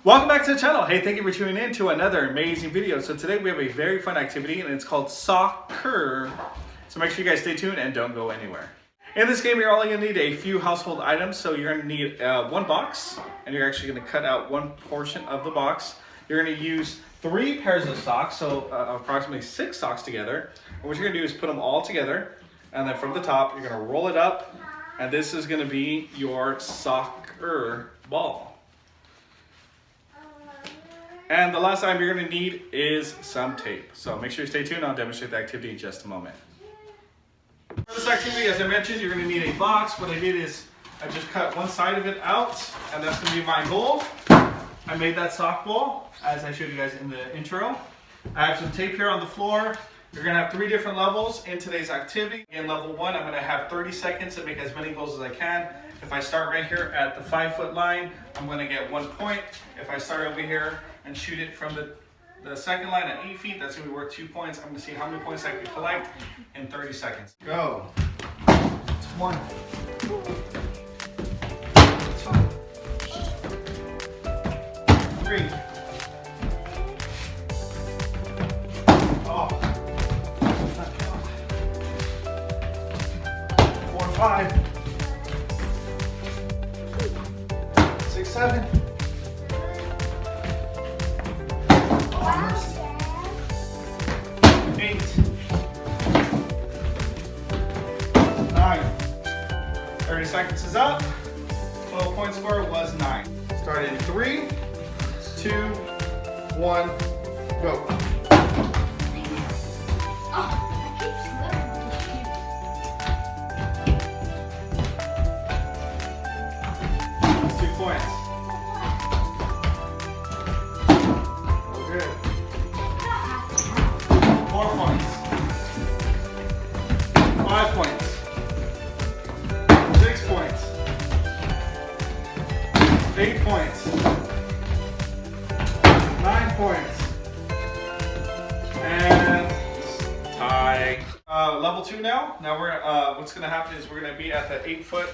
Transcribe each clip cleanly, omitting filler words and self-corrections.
Welcome back to the channel. Hey, thank you for tuning in to another amazing video. So today we have a very fun activity and it's called soccer. So make sure you guys stay tuned and don't go anywhere. In this game, you're only going to need a few household items. So you're going to need one box and you're actually going to cut out one portion of the box. You're going to use 3 pairs of socks, so approximately 6 socks together. And what you're going to do is put them all together, and then from the top, you're going to roll it up, and this is going to be your soccer ball. And the last item you're going to need is some tape. So make sure you stay tuned. I'll demonstrate the activity in just a moment. For this activity, as I mentioned, you're going to need a box. What I did is I just cut one side of it out, and that's going to be my goal. I made that sock ball, as I showed you guys in the intro. I have some tape here on the floor. You're going to have 3 different levels in today's activity. In level 1, I'm going to have 30 seconds to make as many goals as I can. If I start right here at the 5-foot line, I'm going to get 1 point. If I start over here and shoot it from the second line at 8 feet, that's going to be worth 2 points. I'm going to see how many points I can collect in 30 seconds. Go. 1. 3. Oh. 4, 5. 6, 7. Almost. 8. 9. 30 seconds is up. Total point score was 9. Start in 3, 2, 1, go. That's 2 points. Good. 4 points. 5 points. 6 points. 8 points. 9 points. And tie. Level 2 now. Now we're what's going to happen is we're going to be at the 8-foot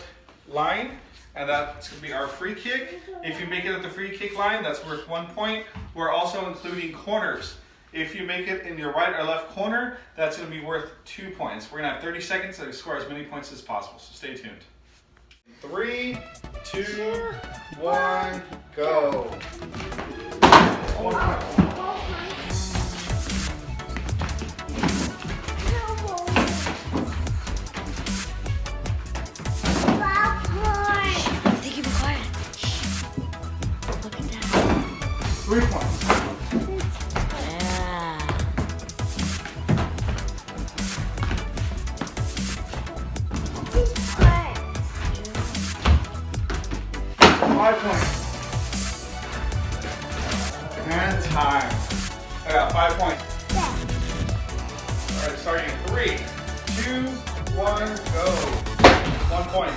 line, and that's going to be our free kick. If you make it at the free kick line, that's worth 1 point. We're also including corners. If you make it in your right or left corner, that's going to be worth 2 points. We're going to have 30 seconds to score as many points as possible, so stay tuned. 3, 2, 1, go. 1 point. 3 points. Yeah. 5 points. And time. I got 5 points. Alright, starting in 3, 2, 1, go. 1 point.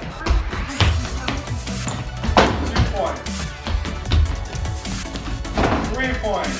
2 points. 3 points.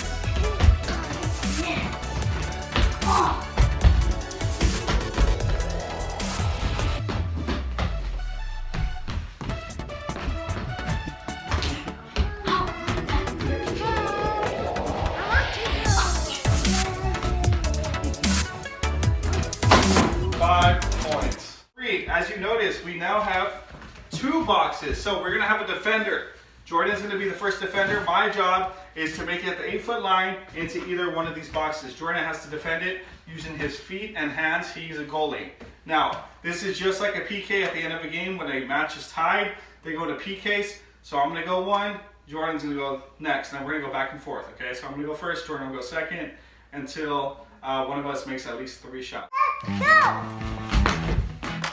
5 points. 3. As you notice, we now have 2 boxes. So we're going to have a defender. Jordan's going to be the first defender. My job is to make it at the 8-foot line into either one of these boxes. Jordan has to defend it using his feet and hands. He's a goalie. Now, this is just like a PK at the end of a game when a match is tied. They go to PKs. So I'm going to go 1. Jordan's going to go next. Now we're going to go back and forth. Okay, so I'm going to go first. Jordan will go second until one of us makes at least 3 shots.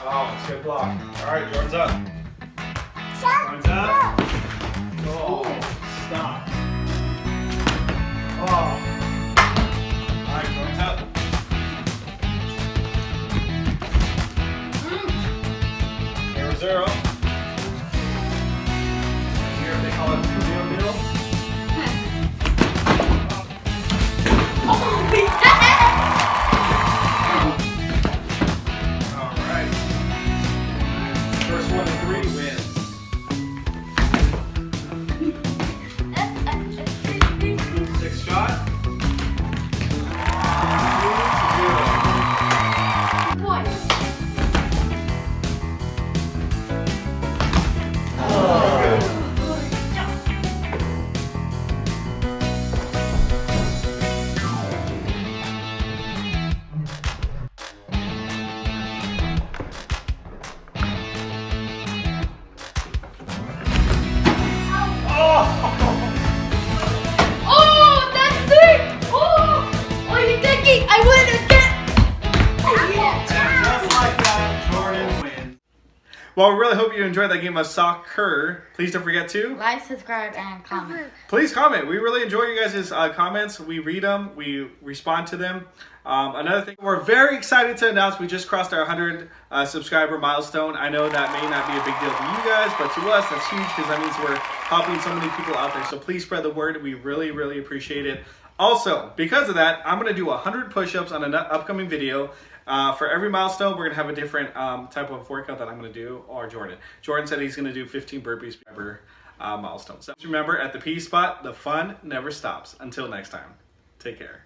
Oh, it's a good block. All right, Jordan's up. Jordan's up. Oh, stop. Oh. All right, Jordan's up. Here was 0. Here they call it 0-0. All right. First one to 3 wins. Oh, that's it! Oh, are you thinking I win again? Oh, yeah. Just like that, Jordan wins. Well, we really hope you enjoyed that game of soccer. Please don't forget to Like, subscribe, and comment. please comment. We really enjoy you guys' comments. We read them. We respond to them. Another thing, we're very excited to announce we just crossed our 100 subscriber milestone. I know that may not be a big deal to you guys, but to us, that's huge because that means we're helping so many people out there. So please spread the word. We really, really appreciate it. Also, because of that, I'm going to do 100 push-ups on an upcoming video. For every milestone, we're going to have a different type of workout that I'm going to do, or Jordan. Jordan said he's going to do 15 burpees per milestone. So remember, at the P Spot, the fun never stops. Until next time, take care.